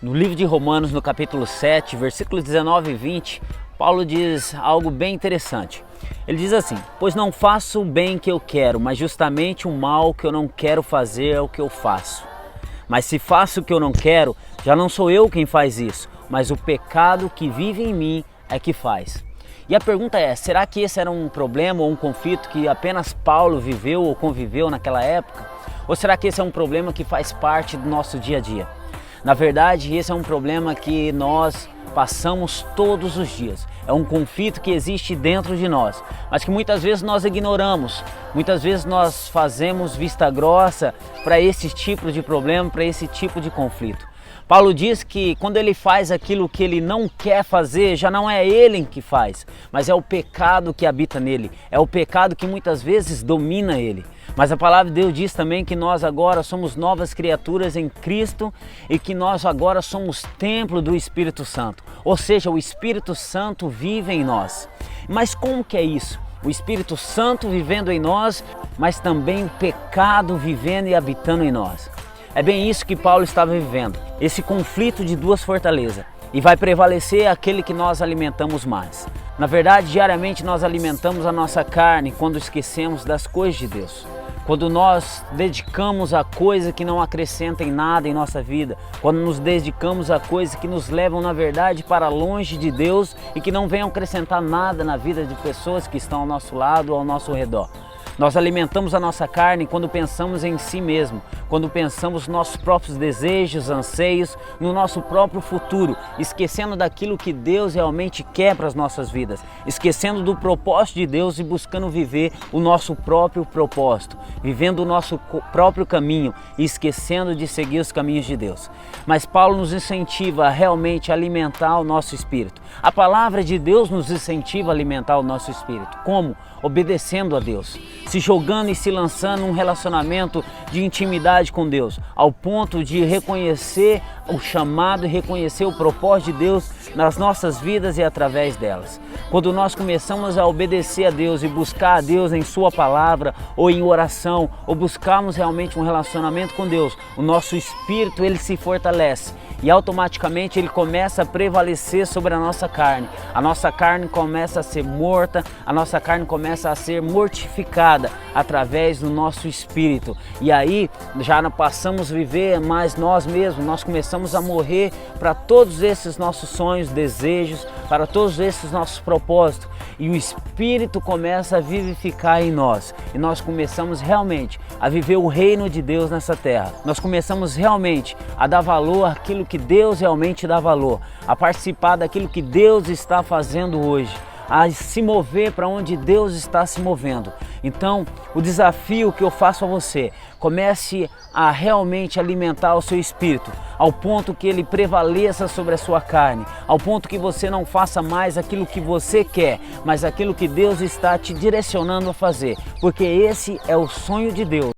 No livro de Romanos, no capítulo 7, versículos 19 e 20, Paulo diz algo bem interessante. Ele diz assim: pois não faço o bem que eu quero, mas justamente o mal que eu não quero fazer é o que eu faço. Mas se faço o que eu não quero, já não sou eu quem faz isso, mas o pecado que vive em mim é que faz. E a pergunta é, será que esse era um problema ou um conflito que apenas Paulo viveu ou conviveu naquela época? Ou será que esse é um problema que faz parte do nosso dia a dia? Na verdade, esse é um problema que nós passamos todos os dias. É um conflito que existe dentro de nós, mas que muitas vezes nós ignoramos. Muitas vezes nós fazemos vista grossa para esse tipo de problema, para esse tipo de conflito. Paulo diz que quando ele faz aquilo que ele não quer fazer, já não é ele que faz, mas é o pecado que habita nele, é o pecado que muitas vezes domina ele. Mas a palavra de Deus diz também que nós agora somos novas criaturas em Cristo e que nós agora somos templo do Espírito Santo, ou seja, o Espírito Santo vive em nós. Mas como que é isso? O Espírito Santo vivendo em nós, mas também o pecado vivendo e habitando em nós. É bem isso que Paulo estava vivendo, esse conflito de duas fortalezas, e vai prevalecer aquele que nós alimentamos mais. Na verdade, diariamente nós alimentamos a nossa carne quando esquecemos das coisas de Deus. Quando nós dedicamos a coisa que não acrescentem nada em nossa vida, quando nos dedicamos a coisas que nos levam, na verdade, para longe de Deus e que não venham acrescentar nada na vida de pessoas que estão ao nosso lado ou ao nosso redor. Nós alimentamos a nossa carne quando pensamos em si mesmo, quando pensamos nos nossos próprios desejos, anseios, no nosso próprio futuro, esquecendo daquilo que Deus realmente quer para as nossas vidas, esquecendo do propósito de Deus e buscando viver o nosso próprio propósito, vivendo o nosso próprio caminho e esquecendo de seguir os caminhos de Deus. Mas Paulo nos incentiva a realmente alimentar o nosso espírito. A palavra de Deus nos incentiva a alimentar o nosso espírito. Como? Obedecendo a Deus, se jogando e se lançando num relacionamento de intimidade com Deus, ao ponto de reconhecer o chamado e reconhecer o propósito de Deus nas nossas vidas e através delas. Quando nós começamos a obedecer a Deus e buscar a Deus em Sua palavra ou em oração, ou buscarmos realmente um relacionamento com Deus, o nosso espírito ele se fortalece e automaticamente ele começa a prevalecer sobre a nossa carne. A nossa carne começa a ser morta, a nossa carne começa a ser mortificada através do nosso espírito. E aí já não passamos a viver mais nós mesmos, nós começamos a morrer para todos esses nossos sonhos, desejos, para todos esses nossos propósitos. E o Espírito começa a vivificar em nós. E nós começamos realmente a viver o reino de Deus nessa terra. Nós começamos realmente a dar valor àquilo que Deus realmente dá valor, a participar daquilo que Deus está fazendo hoje, a se mover para onde Deus está se movendo. Então, o desafio que eu faço a você, comece a realmente alimentar o seu espírito, ao ponto que ele prevaleça sobre a sua carne, ao ponto que você não faça mais aquilo que você quer, mas aquilo que Deus está te direcionando a fazer, porque esse é o sonho de Deus.